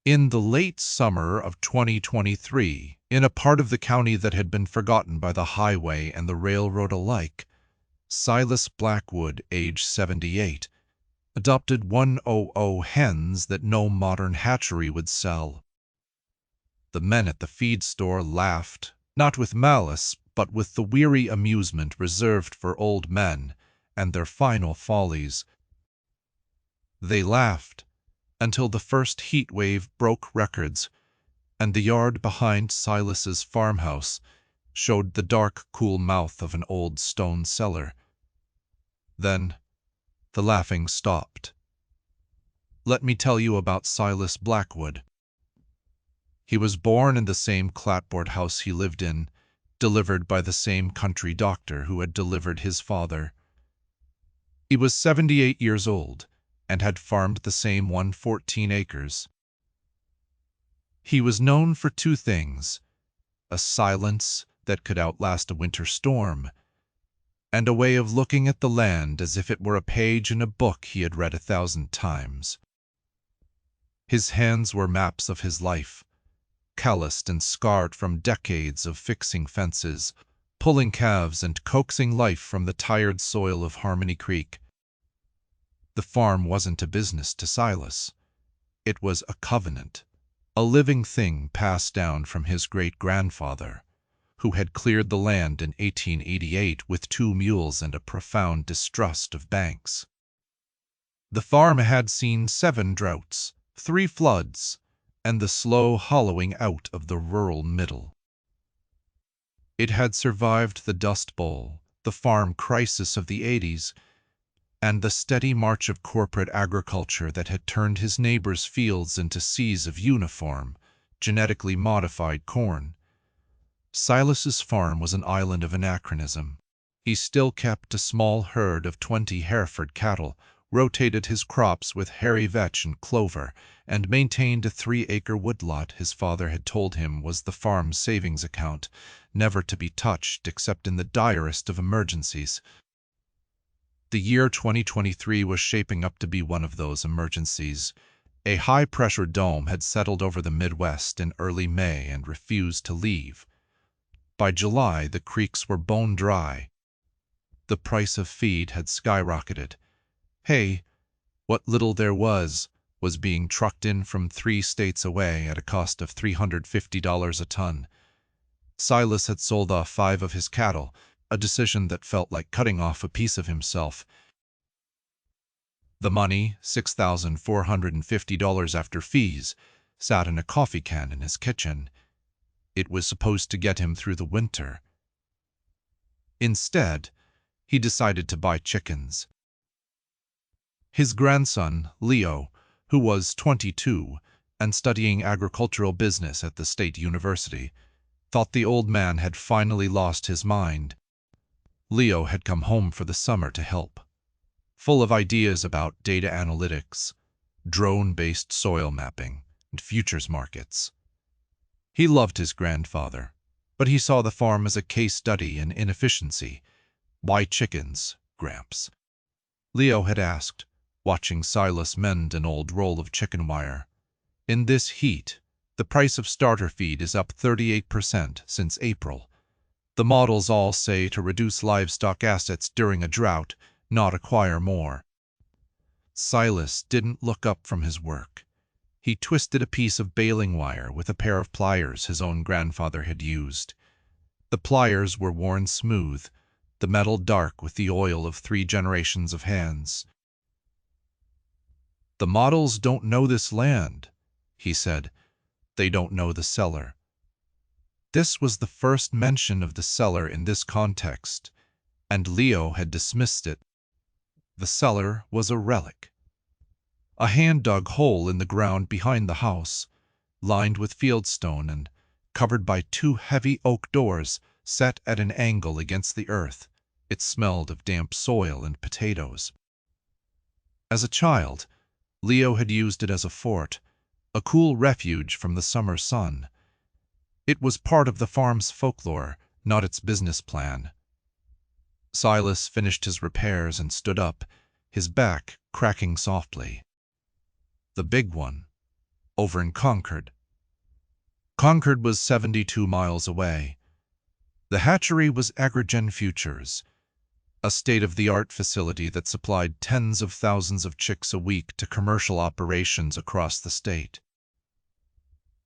In the late summer of 2023, in a part of the county that had been forgotten by the highway and the railroad alike, Silas Blackwood, age 78, adopted 100 hens that no modern hatchery would sell. The men at the feed store laughed, not with malice, but with the weary amusement reserved for old men and their final follies. They laughed until the first heat wave broke records, and the yard behind Silas's farmhouse showed the dark, cool mouth of an old stone cellar. Then the laughing stopped. Let me tell you about Silas Blackwood. He was born in the same clapboard house he lived in, delivered by the same country doctor who had delivered his father. He was 78 years old and had farmed the same 114 acres. He was known for two things: a silence that could outlast a winter storm, and a way of looking at the land as if it were a page in a book he had read 1,000 times. His hands were maps of his life, calloused and scarred from decades of fixing fences, pulling calves, and coaxing life from the tired soil of Harmony Creek. The farm wasn't a business to Silas. It was a covenant, a living thing passed down from his great-grandfather, who had cleared the land in 1888 with 2 mules and a profound distrust of banks. The farm had seen 7 droughts, 3 floods, and the slow hollowing out of the rural middle. It had survived the Dust Bowl, the farm crisis of the 80s, and the steady march of corporate agriculture that had turned his neighbors' fields into seas of uniform, genetically modified corn. Silas's farm was an island of anachronism. He still kept a small herd of 20 Hereford cattle, rotated his crops with hairy vetch and clover, and maintained a 3-acre woodlot his father had told him was the farm's savings account, never to be touched except in the direst of emergencies. The year 2023 was shaping up to be one of those emergencies. A high-pressure dome had settled over the Midwest in early May and refused to leave. By July, the creeks were bone dry. The price of feed had skyrocketed. Hay, what little there was being trucked in from 3 states away at a cost of $350 a ton. Silas had sold off 5 of his cattle, a decision that felt like cutting off a piece of himself. The money, $6,450 after fees, sat in a coffee can in his kitchen. It was supposed to get him through the winter. Instead, he decided to buy chickens. His grandson, Leo, who was 22 and studying agricultural business at the state university, thought the old man had finally lost his mind. Leo had come home for the summer to help, full of ideas about data analytics, drone-based soil mapping, and futures markets. He loved his grandfather, but he saw the farm as a case study in inefficiency. "Why chickens, Gramps?" Leo had asked, watching Silas mend an old roll of chicken wire. "In this heat, the price of starter feed is up 38% since April. The models all say to reduce livestock assets during a drought, not acquire more." Silas didn't look up from his work. He twisted a piece of baling wire with a pair of pliers his own grandfather had used. The pliers were worn smooth, the metal dark with the oil of 3 generations of hands. "The models don't know this land," he said. "They don't know the cellar." This was the first mention of the cellar in this context, and Leo had dismissed it. The cellar was a relic. A hand-dug hole in the ground behind the house, lined with fieldstone and covered by 2 heavy oak doors set at an angle against the earth. It smelled of damp soil and potatoes. As a child, Leo had used it as a fort, a cool refuge from the summer sun. It was part of the farm's folklore, not its business plan. Silas finished his repairs and stood up, his back cracking softly. "The big one," over in Concord. Concord was 72 miles away. The hatchery was Agrigen Futures, a state-of-the-art facility that supplied tens of thousands of chicks a week to commercial operations across the state.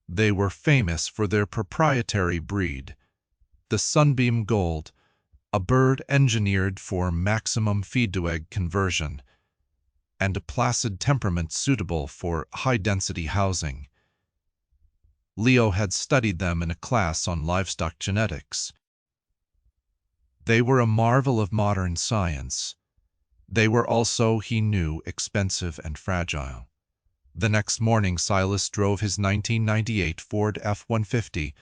They were famous for their proprietary breed, the Sunbeam Gold, a bird engineered for maximum feed-to-egg conversion, and a placid temperament suitable for high-density housing. Leo had studied them in a class on livestock genetics. They were a marvel of modern science. They were also, he knew, expensive and fragile. The next morning, Silas drove his 1998 Ford F-150,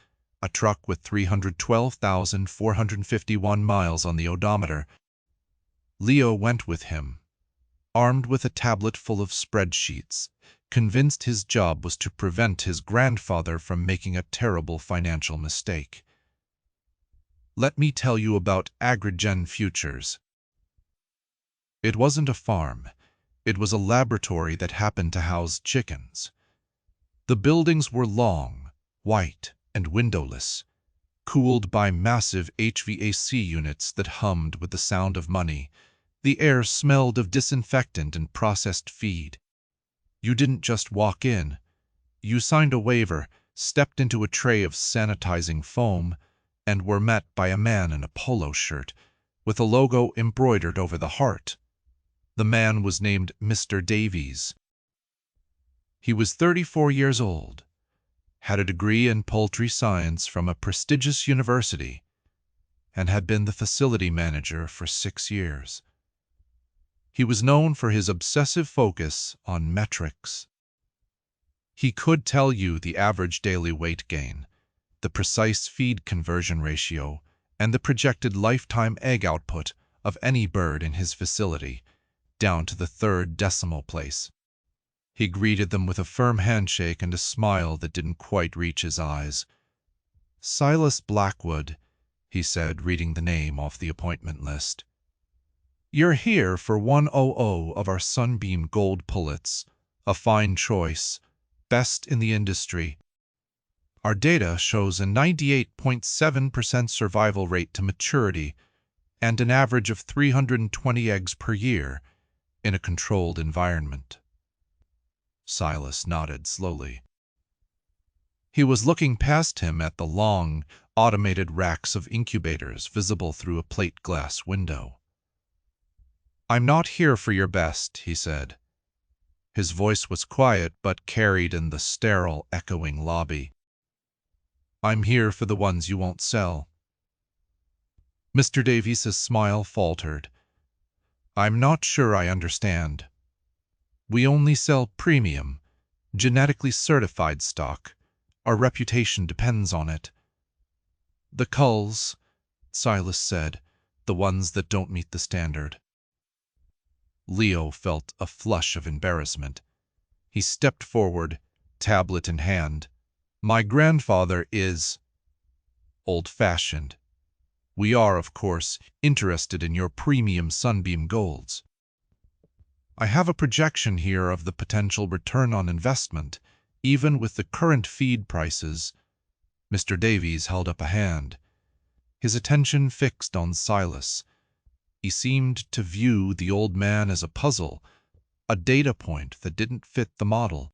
a truck with 312,451 miles on the odometer. Leo went with him, armed with a tablet full of spreadsheets, convinced his job was to prevent his grandfather from making a terrible financial mistake. Let me tell you about Agrigen Futures. It wasn't a farm. It was a laboratory that happened to house chickens. The buildings were long, white, and windowless, cooled by massive HVAC units that hummed with the sound of money. The air smelled of disinfectant and processed feed. You didn't just walk in. You signed a waiver, stepped into a tray of sanitizing foam, and were met by a man in a polo shirt, with a logo embroidered over the heart. The man was named Mr. Davies. He was 34 years old, had a degree in poultry science from a prestigious university, and had been the facility manager for 6 years. He was known for his obsessive focus on metrics. He could tell you the average daily weight gain, the precise feed conversion ratio, and the projected lifetime egg output of any bird in his facility, down to the third decimal place. He greeted them with a firm handshake and a smile that didn't quite reach his eyes. "Silas Blackwood," he said, reading the name off the appointment list. "You're here for 100 of our Sunbeam Gold pullets, a fine choice, best in the industry. Our data shows a 98.7% survival rate to maturity and an average of 320 eggs per year in a controlled environment." Silas nodded slowly. He was looking past him at the long, automated racks of incubators visible through a plate glass window. "I'm not here for your best," he said. His voice was quiet but carried in the sterile, echoing lobby. "I'm here for the ones you won't sell." Mr. Davies' smile faltered. "I'm not sure I understand. We only sell premium, genetically certified stock. Our reputation depends on it." "The culls," Silas said, "the ones that don't meet the standard." Leo felt a flush of embarrassment. He stepped forward, tablet in hand. "My grandfather is old-fashioned. We are, of course, interested in your premium Sunbeam Golds. I have a projection here of the potential return on investment, even with the current feed prices." Mr. Davies held up a hand, his attention fixed on Silas. He seemed to view the old man as a puzzle, a data point that didn't fit the model.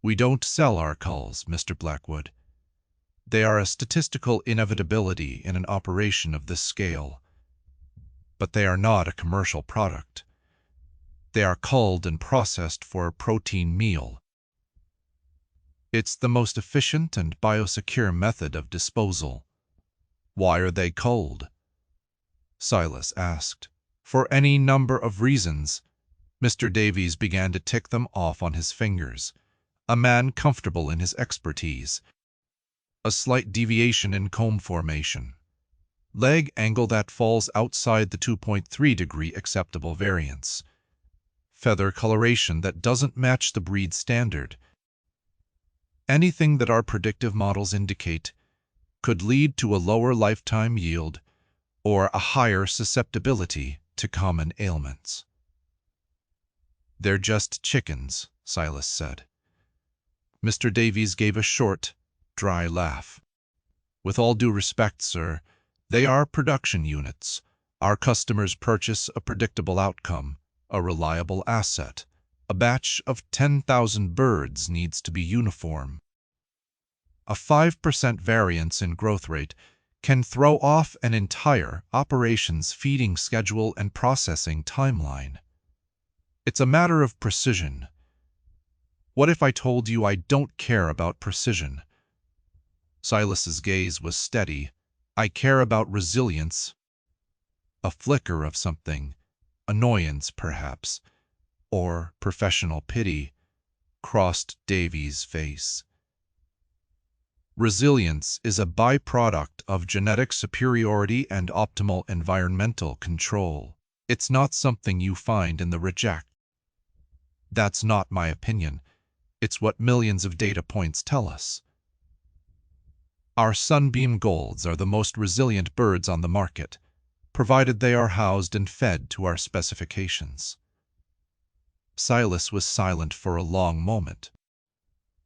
"We don't sell our culls, Mr. Blackwood. They are a statistical inevitability in an operation of this scale. But they are not a commercial product. They are culled and processed for a protein meal. It's the most efficient and biosecure method of disposal." "Why are they culled?" Silas asked. "For any number of reasons." Mr. Davies began to tick them off on his fingers, a man comfortable in his expertise. "A slight deviation in comb formation. Leg angle that falls outside the 2.3-degree acceptable variance. Feather coloration that doesn't match the breed standard. Anything that our predictive models indicate could lead to a lower lifetime yield or a higher susceptibility to common ailments." "They're just chickens," Silas said. Mr. Davies gave a short, dry laugh. With all due respect, sir, they are production units. Our customers purchase a predictable outcome, a reliable asset. A batch of 10,000 birds needs to be uniform. A 5% variance in growth rate can throw off an entire operations feeding schedule and processing timeline. It's a matter of precision. What if I told you I don't care about precision? Silas's gaze was steady. I care about resilience. A flicker of something, annoyance perhaps, or professional pity, crossed Davies' face. Resilience is a byproduct of genetic superiority and optimal environmental control. It's not something you find in the reject. That's not my opinion. It's what millions of data points tell us. Our sunbeam golds are the most resilient birds on the market, provided they are housed and fed to our specifications. Silas was silent for a long moment.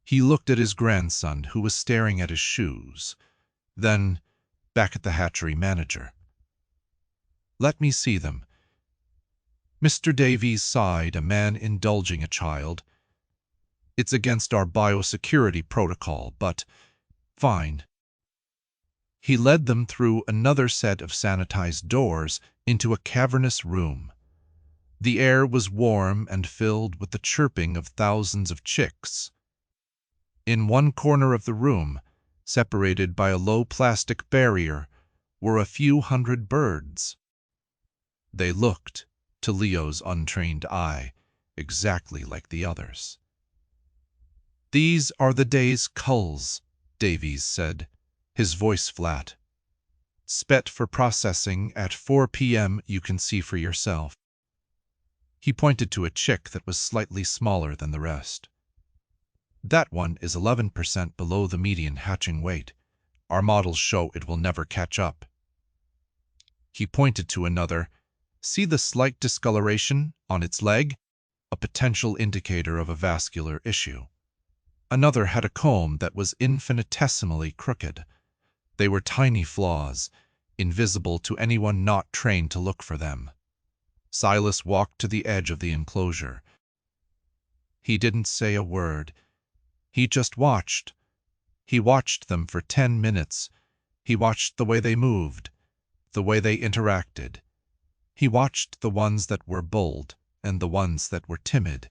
He looked at his grandson, who was staring at his shoes, then back at the hatchery manager. "Let me see them." Mr. Davies sighed, a man indulging a child. "It's against our biosecurity protocol, but fine." He led them through another set of sanitized doors into a cavernous room. The air was warm and filled with the chirping of thousands of chicks. In one corner of the room, separated by a low plastic barrier, were a few hundred birds. They looked, to Leo's untrained eye, exactly like the others. "These are the day's culls," Davies said, his voice flat. "Spet for processing at 4 p.m. You can see for yourself." He pointed to a chick that was slightly smaller than the rest. "That one is 11% below the median hatching weight. Our models show it will never catch up." He pointed to another. "See the slight discoloration on its leg? A potential indicator of a vascular issue." Another had a comb that was infinitesimally crooked. They were tiny flaws, invisible to anyone not trained to look for them. Silas walked to the edge of the enclosure. He didn't say a word. He just watched. He watched them for 10 minutes. He watched the way they moved, the way they interacted. He watched the ones that were bold and the ones that were timid.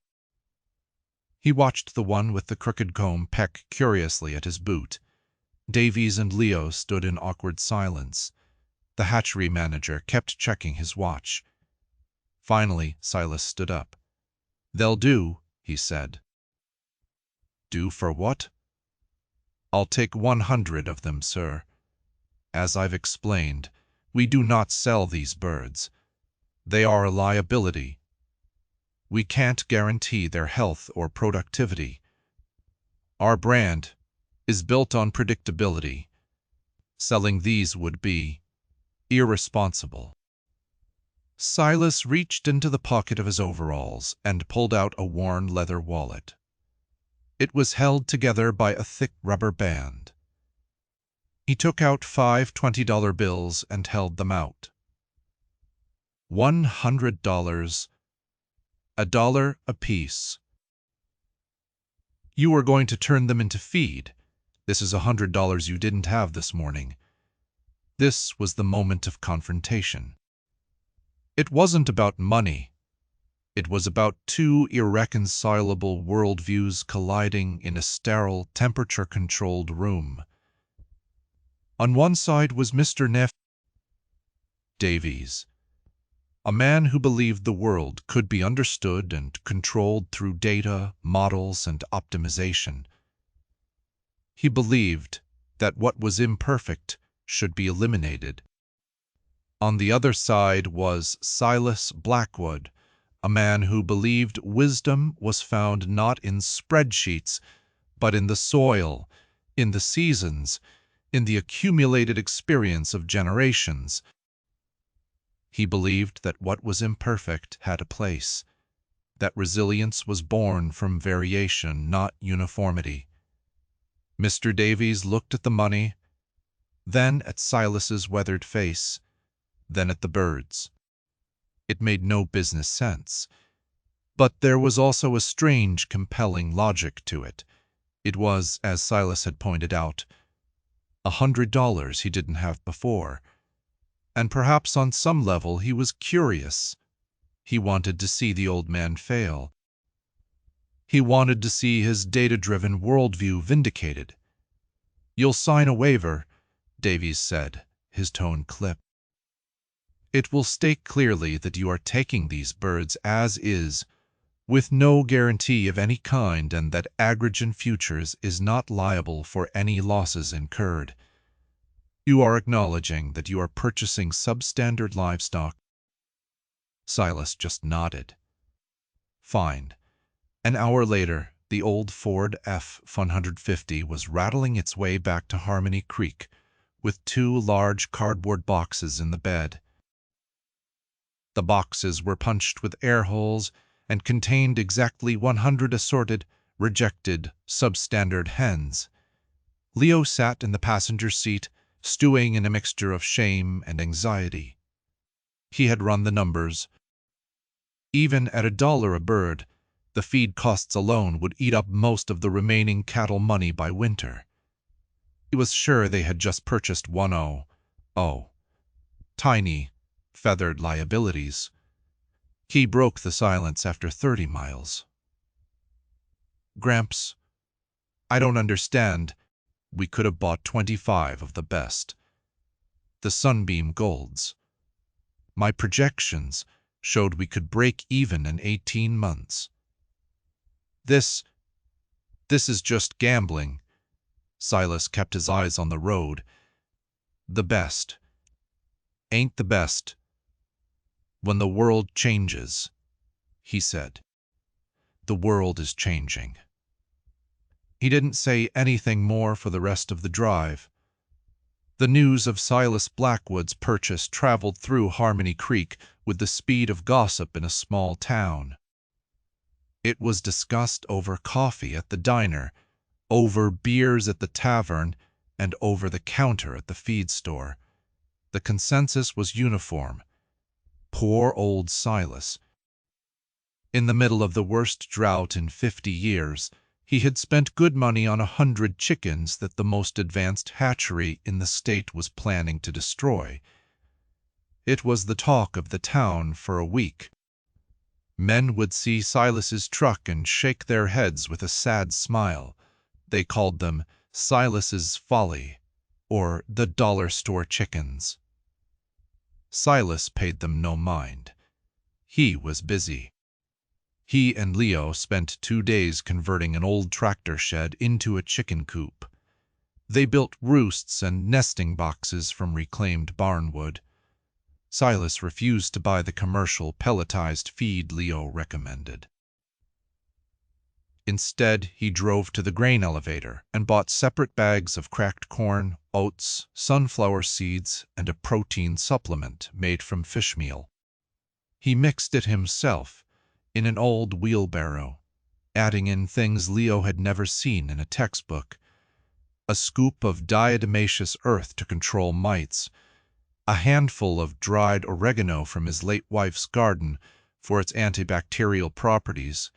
He watched the one with the crooked comb peck curiously at his boot. Davies and Leo stood in awkward silence. The hatchery manager kept checking his watch. Finally, Silas stood up. "They'll do," he said. "Do for what?" "I'll take 100 of them, sir. As I've explained, we do not sell these birds. They are a liability. We can't guarantee their health or productivity. Our brand is built on predictability. Selling these would be irresponsible." Silas reached into the pocket of his overalls and pulled out a worn leather wallet. It was held together by a thick rubber band. He took out 5 $20 bills and held them out. $100, $1 apiece. "You are going to turn them into feed. This is $100 you didn't have this morning." This was the moment of confrontation. It wasn't about money. It was about two irreconcilable worldviews colliding in a sterile, temperature-controlled room. On one side was Mr. Davies, a man who believed the world could be understood and controlled through data, models, and optimization. He believed that what was imperfect should be eliminated. On the other side was Silas Blackwood, a man who believed wisdom was found not in spreadsheets, but in the soil, in the seasons, in the accumulated experience of generations. He believed that what was imperfect had a place, that resilience was born from variation, not uniformity. Mr. Davies looked at the money, then at Silas's weathered face, then at the birds. It made no business sense, but there was also a strange, compelling logic to it. It was, as Silas had pointed out, $100 he didn't have before, and perhaps on some level he was curious. He wanted to see the old man fail. He wanted to see his data-driven worldview vindicated. "You'll sign a waiver," Davies said, his tone clipped. "It will state clearly that you are taking these birds as is, with no guarantee of any kind, and that Agrigent Futures is not liable for any losses incurred. You are acknowledging that you are purchasing substandard livestock." Silas just nodded. Fine. An hour later, the old Ford F-150 was rattling its way back to Harmony Creek, with 2 large cardboard boxes in the bed. The boxes were punched with air holes and contained exactly 100 assorted, rejected, substandard hens. Leo sat in the passenger seat, stewing in a mixture of shame and anxiety. He had run the numbers. Even at $1 a bird, the feed costs alone would eat up most of the remaining cattle money by winter. He was sure they had just purchased 100 tiny, feathered liabilities. He broke the silence after 30 miles. "Gramps, I don't understand. We could have bought 25 of the best. The Sunbeam Golds. My projections showed we could break even in 18 months. This is just gambling." Silas kept his eyes on the road. "The best ain't the best when the world changes," he said. "The world is changing." He didn't say anything more for the rest of the drive. The news of Silas Blackwood's purchase traveled through Harmony Creek with the speed of gossip in a small town. It was discussed over coffee at the diner, over beers at the tavern, and over the counter at the feed store. The consensus was uniform. Poor old Silas. In the middle of the worst drought in 50 years, he had spent good money on 100 chickens that the most advanced hatchery in the state was planning to destroy. It was the talk of the town for a week. Men would see Silas's truck and shake their heads with a sad smile. They called them Silas's Folly, or the dollar store chickens. Silas paid them no mind. He was busy. He and Leo spent 2 days converting an old tractor shed into a chicken coop. They built roosts and nesting boxes from reclaimed barnwood. Silas refused to buy the commercial pelletized feed Leo recommended. Instead, he drove to the grain elevator and bought separate bags of cracked corn, oats, sunflower seeds, and a protein supplement made from fish meal. He mixed it himself in an old wheelbarrow, adding in things Leo had never seen in a textbook: a scoop of diatomaceous earth to control mites, a handful of dried oregano from his late wife's garden for its antibacterial properties,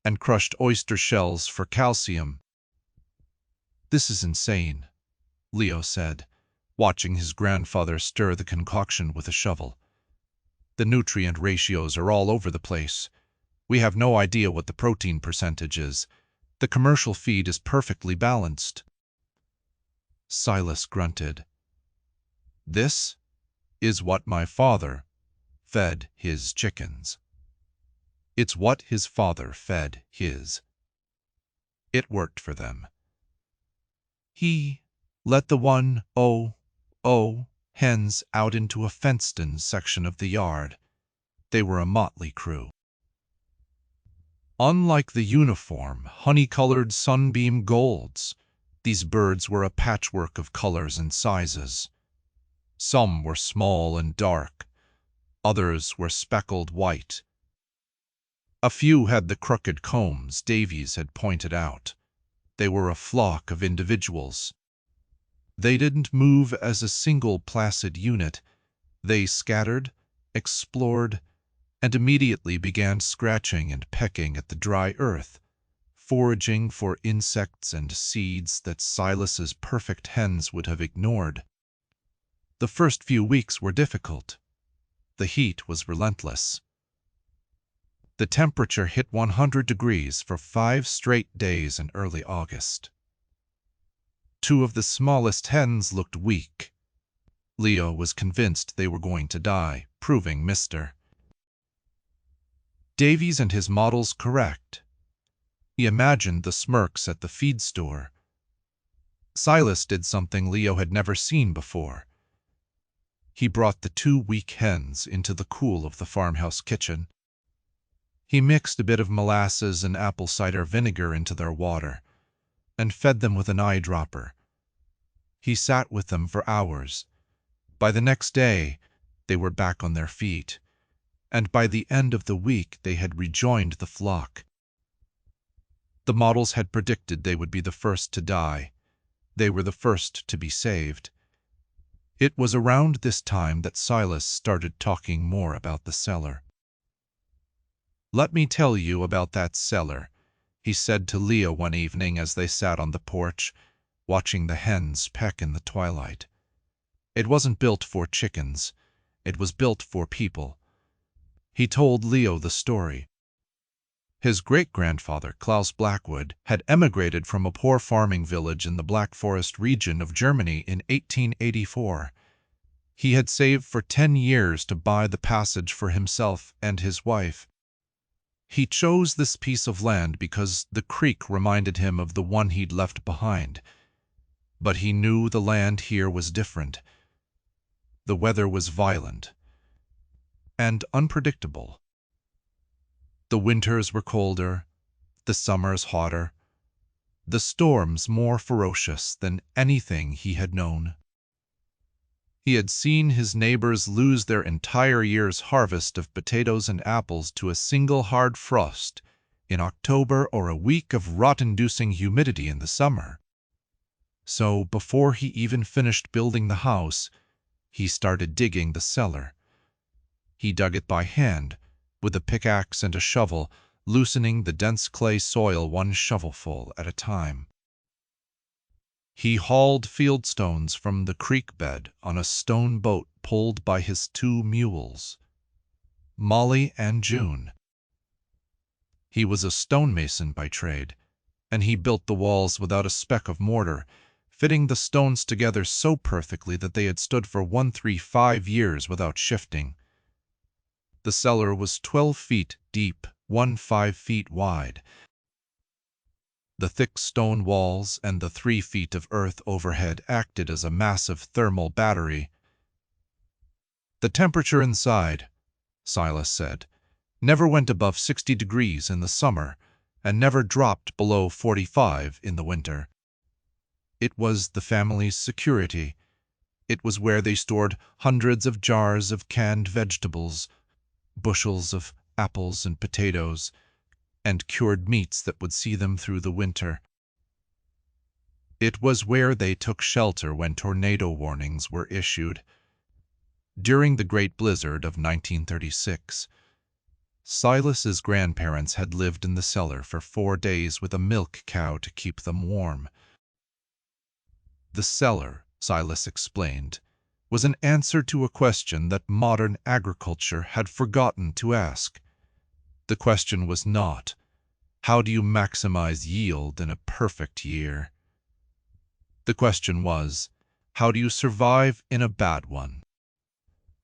and crushed oyster shells for calcium. "This is insane," Leo said, watching his grandfather stir the concoction with a shovel. "The nutrient ratios are all over the place. We have no idea what the protein percentage is. The commercial feed is perfectly balanced." Silas grunted. "This is what my father fed his chickens. It's what his father fed his. It worked for them. He let the 100 hens out into a fenced-in section of the yard. They were a motley crew. Unlike the uniform, honey-colored Sunbeam Golds, these birds were a patchwork of colors and sizes. Some were small and dark. Others were speckled white. A few had the crooked combs Davies had pointed out. They were a flock of individuals. They didn't move as a single placid unit. They scattered, explored, and immediately began scratching and pecking at the dry earth, foraging for insects and seeds that Silas's perfect hens would have ignored. The first few weeks were difficult. The heat was relentless. The temperature hit 100 degrees for 5 straight days in early August. 2 of the smallest hens looked weak. Leo was convinced they were going to die, proving Mr. Davies and his models correct. He imagined the smirks at the feed store. Silas did something Leo had never seen before. He brought the 2 weak hens into the cool of the farmhouse kitchen. He mixed a bit of molasses and apple cider vinegar into their water and fed them with an eyedropper. He sat with them for hours. By the next day, they were back on their feet, and by the end of the week they had rejoined the flock. The models had predicted they would be the first to die. They were the first to be saved. It was around this time that Silas started talking more about the cellar. "Let me tell you about that cellar," he said to Leo one evening as they sat on the porch, watching the hens peck in the twilight. "It wasn't built for chickens. It was built for people." He told Leo the story. His great-grandfather, Silas Blackwood, had emigrated from a poor farming village in the Black Forest region of Germany in 1884. He had saved for 10 years to buy the passage for himself and his wife. He chose this piece of land because the creek reminded him of the one he'd left behind. But he knew the land here was different. The weather was violent and unpredictable. The winters were colder, the summers hotter, the storms more ferocious than anything he had known. He had seen his neighbors lose their entire year's harvest of potatoes and apples to a single hard frost in October or a week of rot-inducing humidity in the summer. So before he even finished building the house, he started digging the cellar. He dug it by hand, with a pickaxe and a shovel, loosening the dense clay soil one shovelful at a time. He hauled fieldstones from the creek bed on a stone boat pulled by his 2 mules, Molly and June. He was a stonemason by trade, and he built the walls without a speck of mortar, fitting the stones together so perfectly that they had stood for 135 years without shifting. The cellar was 12 feet deep, 5 feet wide. The thick stone walls and the 3 feet of earth overhead acted as a massive thermal battery. "The temperature inside," Silas said, "never went above 60 degrees in the summer and never dropped below 45 in the winter. It was the family's security. It was where they stored hundreds of jars of canned vegetables, bushels of apples and potatoes, and cured meats that would see them through the winter. It was where they took shelter when tornado warnings were issued. During the Great Blizzard of 1936, Silas's grandparents had lived in the cellar for 4 days with a milk cow to keep them warm. The cellar, Silas explained, was an answer to a question that modern agriculture had forgotten to ask. The question was not, how do you maximize yield in a perfect year? The question was, how do you survive in a bad one?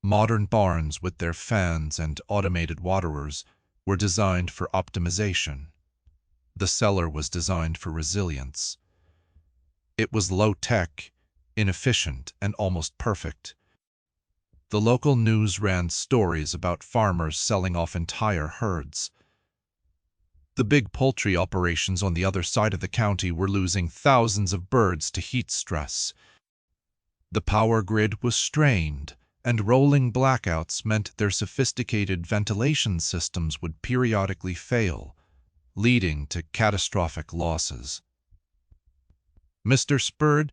Modern barns with their fans and automated waterers were designed for optimization. The cellar was designed for resilience. It was low-tech, inefficient, and almost perfect. The local news ran stories about farmers selling off entire herds. The big poultry operations on the other side of the county were losing thousands of birds to heat stress. The power grid was strained, and rolling blackouts meant their sophisticated ventilation systems would periodically fail, leading to catastrophic losses. Mr. Spurd,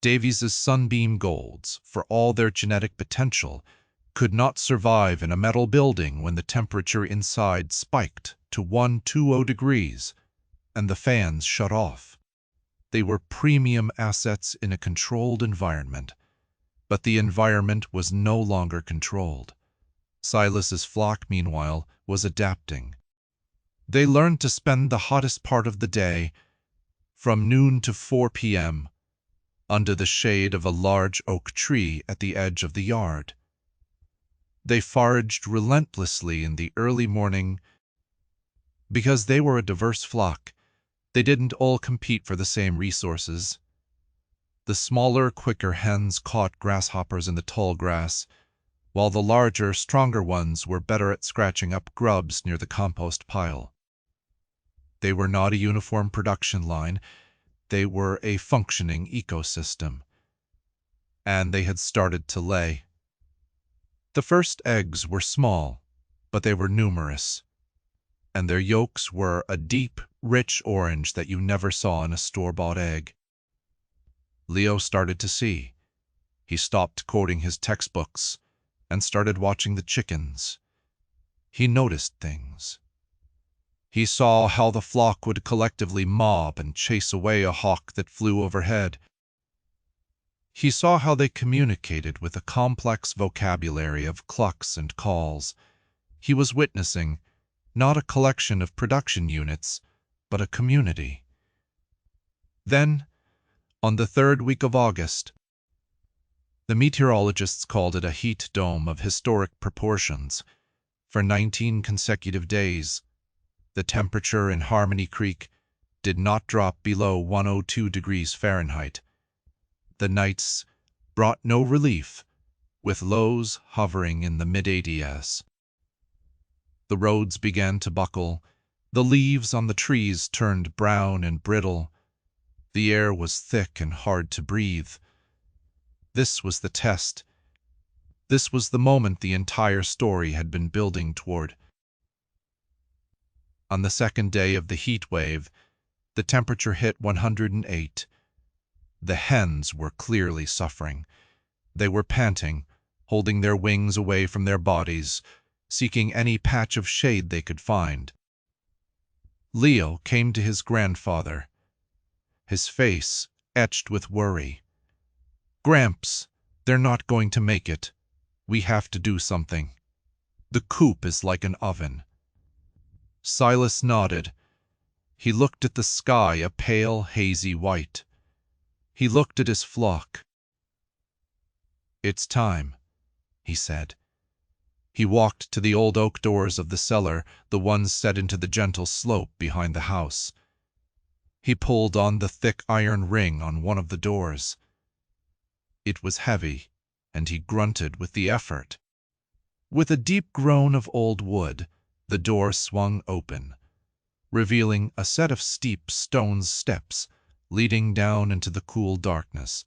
Davies's sunbeam golds, for all their genetic potential, could not survive in a metal building when the temperature inside spiked to 120 degrees and the fans shut off. They were premium assets in a controlled environment, but the environment was no longer controlled. Silas's flock, meanwhile, was adapting. They learned to spend the hottest part of the day, from noon to 4 p.m., under the shade of a large oak tree at the edge of the yard. They foraged relentlessly in the early morning. Because they were a diverse flock, they didn't all compete for the same resources. The smaller, quicker hens caught grasshoppers in the tall grass, while the larger, stronger ones were better at scratching up grubs near the compost pile. They were not a uniform production line, they were a functioning ecosystem. And they had started to lay. The first eggs were small, but they were numerous, and their yolks were a deep, rich orange that you never saw in a store-bought egg. Leo started to see. He stopped quoting his textbooks and started watching the chickens. He noticed things. He saw how the flock would collectively mob and chase away a hawk that flew overhead. He saw how they communicated with a complex vocabulary of clucks and calls. He was witnessing not a collection of production units, but a community. Then, on the 3rd week of August, the meteorologists called it a heat dome of historic proportions. For 19 consecutive days, the temperature in Harmony Creek did not drop below 102 degrees Fahrenheit. The nights brought no relief, with lows hovering in the mid-80s. The roads began to buckle, the leaves on the trees turned brown and brittle, the air was thick and hard to breathe. This was the test. This was the moment the entire story had been building toward. On the second day of the heat wave, the temperature hit 108. The hens were clearly suffering. They were panting, holding their wings away from their bodies, seeking any patch of shade they could find. Leo came to his grandfather, his face etched with worry. "Gramps, they're not going to make it. We have to do something. The coop is like an oven." Silas nodded. He looked at the sky, a pale, hazy white. He looked at his flock. "It's time," he said. He walked to the old oak doors of the cellar, the ones set into the gentle slope behind the house. He pulled on the thick iron ring on one of the doors. It was heavy, and he grunted with the effort. With a deep groan of old wood, the door swung open, revealing a set of steep stone steps leading down into the cool darkness.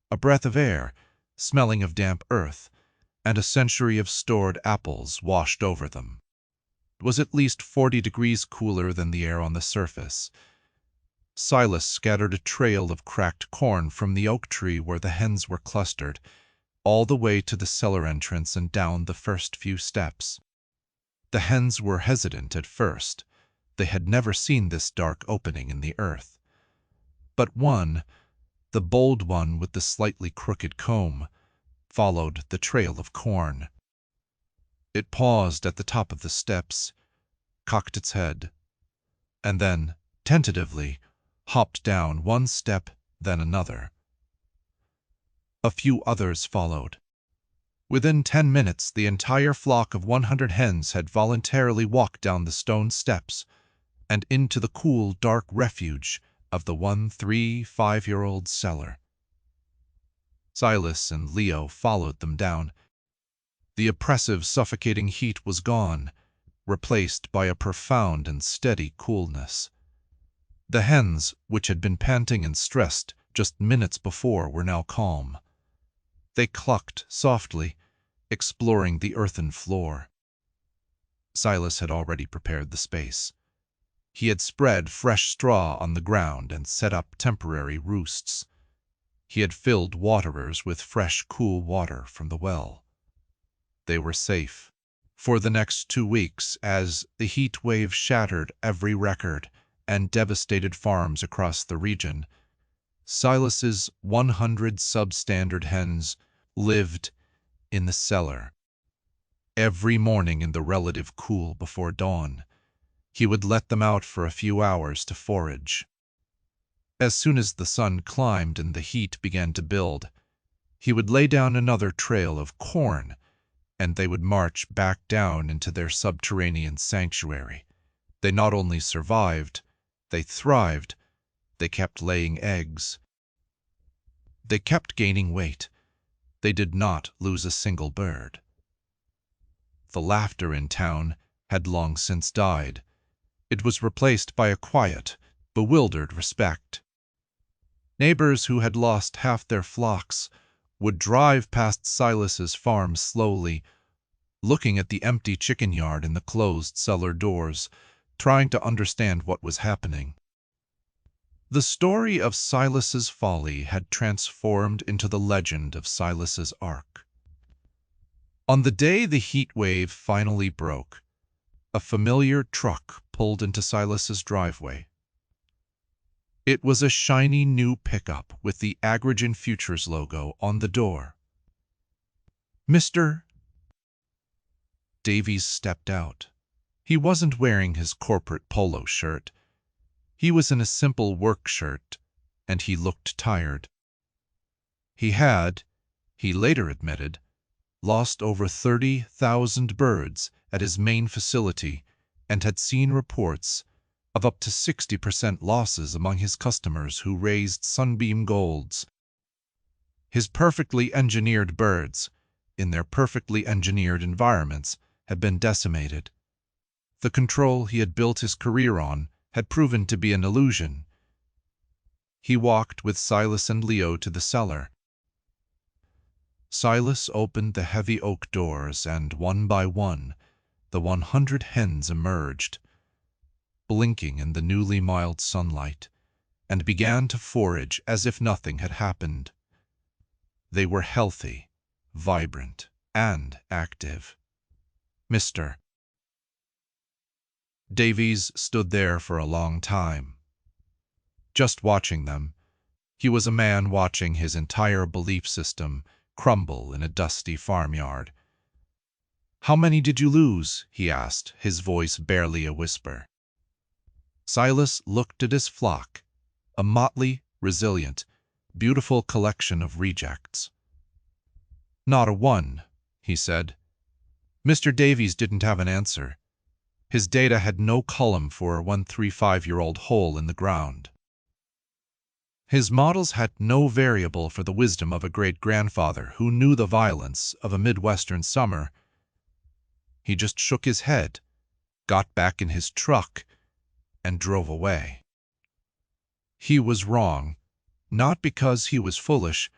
A breath of air, smelling of damp earth, and a century of stored apples washed over them. It was at least 40 degrees cooler than the air on the surface. Silas scattered a trail of cracked corn from the oak tree where the hens were clustered, all the way to the cellar entrance and down the first few steps. The hens were hesitant at first. They had never seen this dark opening in the earth. But one, the bold one with the slightly crooked comb, followed the trail of corn. It paused at the top of the steps, cocked its head, and then, tentatively, hopped down one step, then another. A few others followed. Within 10 minutes, the entire flock of 100 hens had voluntarily walked down the stone steps and into the cool, dark refuge of the 1-3-5-year-old cellar. Silas and Leo followed them down. The oppressive, suffocating heat was gone, replaced by a profound and steady coolness. The hens, which had been panting and stressed just minutes before, were now calm. They clucked softly, exploring the earthen floor. Silas had already prepared the space. He had spread fresh straw on the ground and set up temporary roosts. He had filled waterers with fresh, cool water from the well. They were safe for the next 2 weeks as the heat wave shattered every record and devastated farms across the region. Silas's 100 substandard hens lived in the cellar. Every morning in the relative cool before dawn, he would let them out for a few hours to forage. As soon as the sun climbed and the heat began to build, he would lay down another trail of corn, and they would march back down into their subterranean sanctuary. They not only survived, they thrived. They kept laying eggs. They kept gaining weight. They did not lose a single bird. The laughter in town had long since died. It was replaced by a quiet, bewildered respect. Neighbors who had lost half their flocks would drive past Silas's farm slowly, looking at the empty chicken yard and the closed cellar doors, trying to understand what was happening. The story of Silas's folly had transformed into the legend of Silas's ark. On the day the heat wave finally broke, a familiar truck pulled into Silas's driveway. It was a shiny new pickup with the Agrigent Futures logo on the door. Mr. Davies stepped out. He wasn't wearing his corporate polo shirt. He was in a simple work shirt, and he looked tired. He had, he later admitted, lost over 30,000 birds at his main facility and had seen reports of up to 60% losses among his customers who raised sunbeam golds. His perfectly engineered birds, in their perfectly engineered environments, had been decimated. The control he had built his career on had proven to be an illusion. He walked with Silas and Leo to the cellar. Silas opened the heavy oak doors, and one by one, the 100 hens emerged, blinking in the newly mild sunlight, and began to forage as if nothing had happened. They were healthy, vibrant, and active. Mr. Davies stood there for a long time, just watching them. He was a man watching his entire belief system crumble in a dusty farmyard. "How many did you lose?" he asked, his voice barely a whisper. Silas looked at his flock, a motley, resilient, beautiful collection of rejects. "Not a one," he said. Mr. Davies didn't have an answer. His data had no column for a 135-year-old hole in the ground. His models had no variable for the wisdom of a great-grandfather who knew the violence of a Midwestern summer. He just shook his head, got back in his truck, and drove away. He was wrong, not because he was foolish,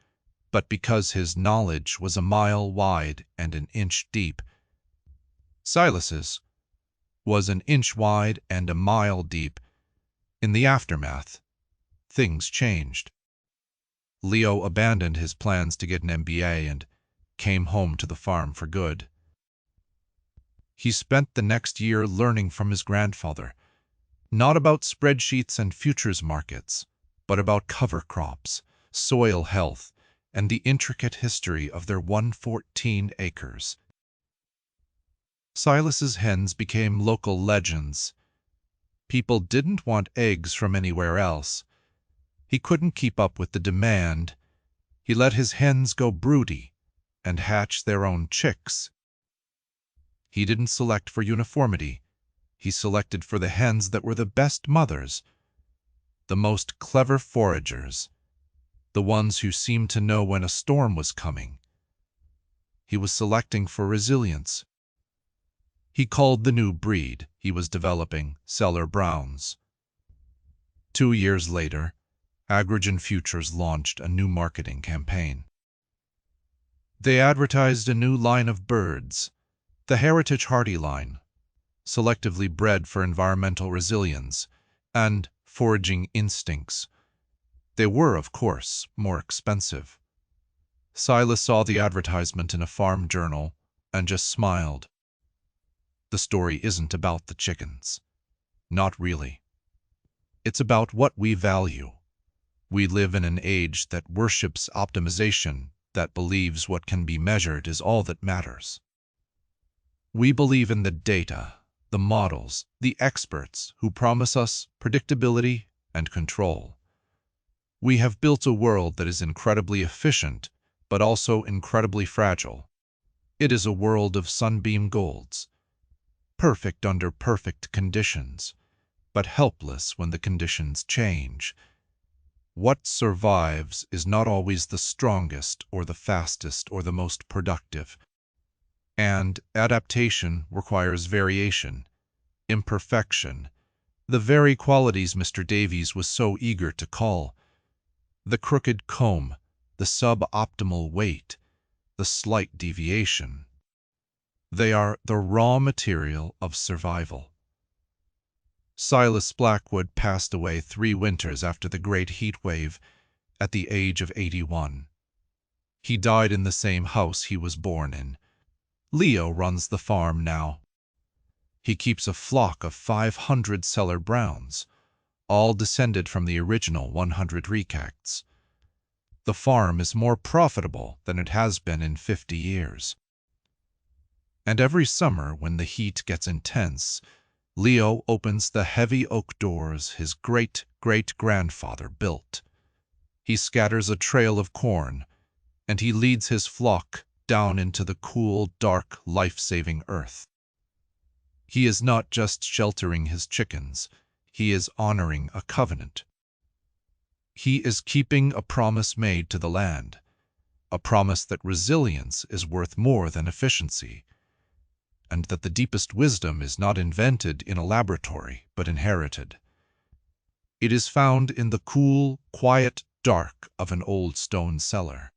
but because his knowledge was a mile wide and an inch deep. Silas's was an inch wide and a mile deep. In the aftermath, things changed. Leo abandoned his plans to get an MBA and came home to the farm for good. He spent the next year learning from his grandfather, not about spreadsheets and futures markets, but about cover crops, soil health, and the intricate history of their 114 acres. Silas's hens became local legends. People didn't want eggs from anywhere else. He couldn't keep up with the demand. He let his hens go broody and hatch their own chicks. He didn't select for uniformity. He selected for the hens that were the best mothers, the most clever foragers, the ones who seemed to know when a storm was coming. He was selecting for resilience. He called the new breed he was developing Cellar Browns. 2 years later, Agrigent Futures launched a new marketing campaign. They advertised a new line of birds, the Heritage Hardy line. selectively bred for environmental resilience and foraging instincts. They were, of course, more expensive. Silas saw the advertisement in a farm journal and just smiled. The story isn't about the chickens. Not really. It's about what we value. We live in an age that worships optimization, that believes what can be measured is all that matters. We believe in the data, the models, the experts who promise us predictability and control. We have built a world that is incredibly efficient, but also incredibly fragile. It is a world of sunbeam golds, perfect under perfect conditions, but helpless when the conditions change. What survives is not always the strongest or the fastest or the most productive. And adaptation requires variation, imperfection, the very qualities Mr. Davies was so eager to call. The crooked comb, the suboptimal weight, the slight deviation. They are the raw material of survival. Silas Blackwood passed away 3 winters after the great heat wave at the age of 81. He died in the same house he was born in. Leo runs the farm now. He keeps a flock of 500 Cellar browns, all descended from the original 100 recacts. The farm is more profitable than it has been in 50 years. And every summer, when the heat gets intense, Leo opens the heavy oak doors his great-great-grandfather built. He scatters a trail of corn, and he leads his flock down into the cool, dark, life-saving earth. He is not just sheltering his chickens, he is honoring a covenant. He is keeping a promise made to the land, a promise that resilience is worth more than efficiency, and that the deepest wisdom is not invented in a laboratory, but inherited. It is found in the cool, quiet dark of an old stone cellar.